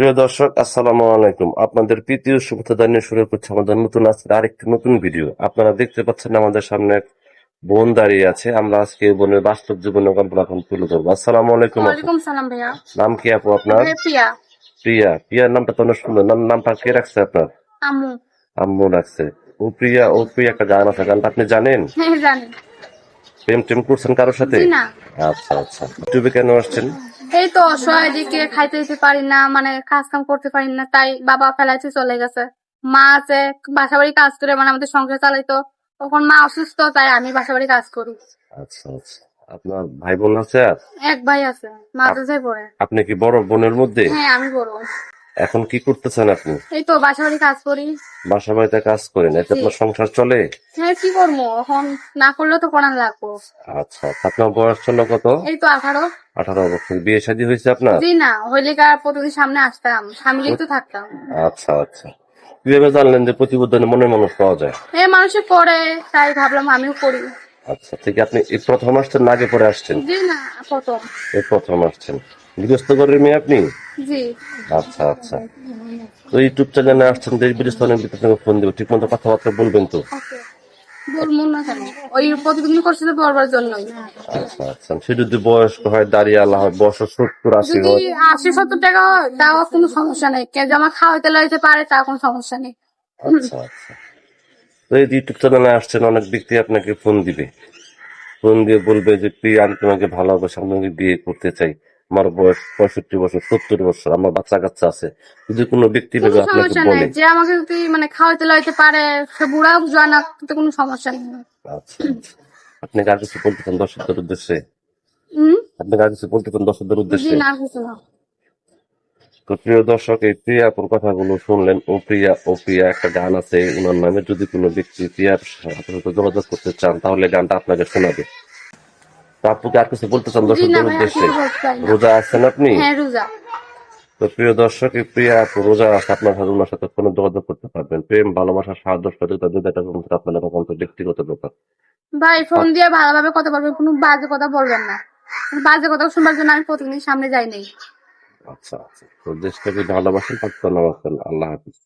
প্রিয় দর্শক, আসসালামু আলাইকুম। আপনাদের প্রীতি ও শুভেচ্ছা জানিয়ে শুরু করছে আমাদের নতুন আজকের আরেকটি নতুন ভিডিও। আপনারা দেখতে পাচ্ছেন আমাদের সামনে এক বোন দাঁড়িয়ে আছে। আমরা আজকে এই বোনের বাস্তব জীবনের গল্প এখন তুলে ধরবো। আসসালামু আলাইকুম আপু। ওয়ালাইকুম সালাম ভাইয়া। নাম কি আপু আপনার? ভাইয়া প্রিয়া। প্রিয়া। প্রিয়ার নামটা তো অনেক সুন্দর। নামটা কে রাখছে আপনার? আম্মু। আম্মু রাখছে। ও প্রিয়া একটা গান আছে, গানটা আপনি জানেন? হ্যাঁ জানি। প্রেম টেম করছেন কারোর সাথে? জি না। আচ্ছা আচ্ছা। ইউটিউবে কেন আসছেন? এই তো অসহায় দিকে খাইতে দিতে পারি না, মানে কাজ কাম করতে পারি না, তাই বাবা ফেলাইতে চলে গেছে। মা আছে, বাসা বাড়ি কাজ করে, মানে আমাদের সংসার চালাইতো। তখন মা অসুস্থ, তাই আমি বাসা বাড়ি কাজ করি। আচ্ছা আচ্ছা। আপনার ভাই বোন আছে আর? এক ভাই আছে, মাদ্রাসায় পড়ে। আপনি কি বড় বোনের মধ্যে? হ্যাঁ আমি বড়। এখন কি করতেছেন আপনি? এই তো বাসা বাড়ি কাজ করি। বাসা বাড়িতে কাজ করেন, এতে জি। আপনার সংসার চলে? হ্যাঁ কি করবো, এখন না করলেও তো করান লাগবো। আচ্ছা, আপনার বয়স চলো কত? এই তো 18। 18 বছর। বিয়ে শাদী হয়েছে আপনার? জি না, হইলে কি আর প্রতিদিন সামনে আসতাম, স্বামীলেই তো থাকতাম। আচ্ছা আচ্ছা। কিভাবে জানলেন যে প্রতিবেদনে মনের মানুষ পাওয়া যায়? এ মানুষে করে, তাই ভাবলাম আমিও করি। আচ্ছা ঠিক। আপনি এই প্রথম আসছেন না আগে পরে আসছেন? জি না, প্রথম। এই প্রথম আসছেন। গৃহস্থ ঘরের মেয়ে আপনি? জি। আচ্ছা আচ্ছা। তো ইউটিউব চ্যানেলে আসছেন, দেশ বিদেশ তো অনেক ভিতরে ফোন দেবো, ঠিক মতো কথাবার্তা বলবেন তো? ওকে। বলবো না কেন, ওই প্রতিদিন করছে তো বলবার জন্যই। আচ্ছা আচ্ছা। সে যদি বয়স্ক হয়, দাঁড়িয়ে আল্লাহ হয়, বয়স 70-80 যদি হয়? 80-70 টাকা হয় তাও কোনো সমস্যা নেই, কেউ জামা খাওয়াইতে লাইতে পারে, তাও কোনো সমস্যা নেই। আচ্ছা আচ্ছা। তো এই ইউটিউব চ্যানেলে আসছেন, অনেক ব্যক্তি আপনাকে ফোন দিবে, ফোন দিয়ে বলবে যে প্রিয়া আমি তোমাকে ভালোবাসি, আমি তোমাকে বিয়ে করতে চাই, আমার বয়স 65 বছর, 70 বছর, আমার বাচ্চা কাচ্চা আছে। যদি কোনো ব্যক্তি কোনো ভেবে আপনাকে সমস্যা নেই, বলে। যে আমাকে যদি মানে খাওয়াইতে লাইতে পারে, সে বুড়াও জানা, তো কোনো সমস্যা নেই। আচ্ছা আচ্ছা। আপনি আর কিছু বলতে চান দর্শকদের উদ্দেশ্যে? হম। আপনি আর কিছু বলতে চান দর্শকদের জি উদ্দেশ্যে? না, কিছু না। তো প্রিয় দর্শক, এই প্রিয়া আপুর কথাগুলো শুনলেন। ও প্রিয়া একটা গান আছে উনার নামে। যদি কোনো ব্যক্তি প্রিয়ার সাথে যোগাযোগ করতে চান, তাহলে গানটা আপনাকে শোনাবে। তো আপুকে আর কিছু বলতে চান জি না দর্শকদের ভাই, আর উদ্দেশ্যে? কিছু বলতে চাই না। রোজা আছেন আপনি? হ্যাঁ রোজা। তো প্রিয় দর্শক, এই প্রিয়া আপু রোজা আছে, আপনার সাথে ওনার সাথে ফোনে যোগাযোগ করতে পারবেন। প্রেম, ভালোবাসা, সাহায্য সহযোগিতা যদি এটা আপনাদের একান্ত ব্যক্তিগত ব্যাপার। ভাই ফোন দিয়ে ভালোভাবে কথা বলবেন, কোনো বাজে কথা বলবেন না। বাজে কথা শুনবার জন্য আমি প্রতিদিন সামনে যাই নাই। আচ্ছা আচ্ছা। তো দেশটাকে ভালোবাসেন, পাকিস্তান ভালোবাসেন। আল্লাহ হাফিজ।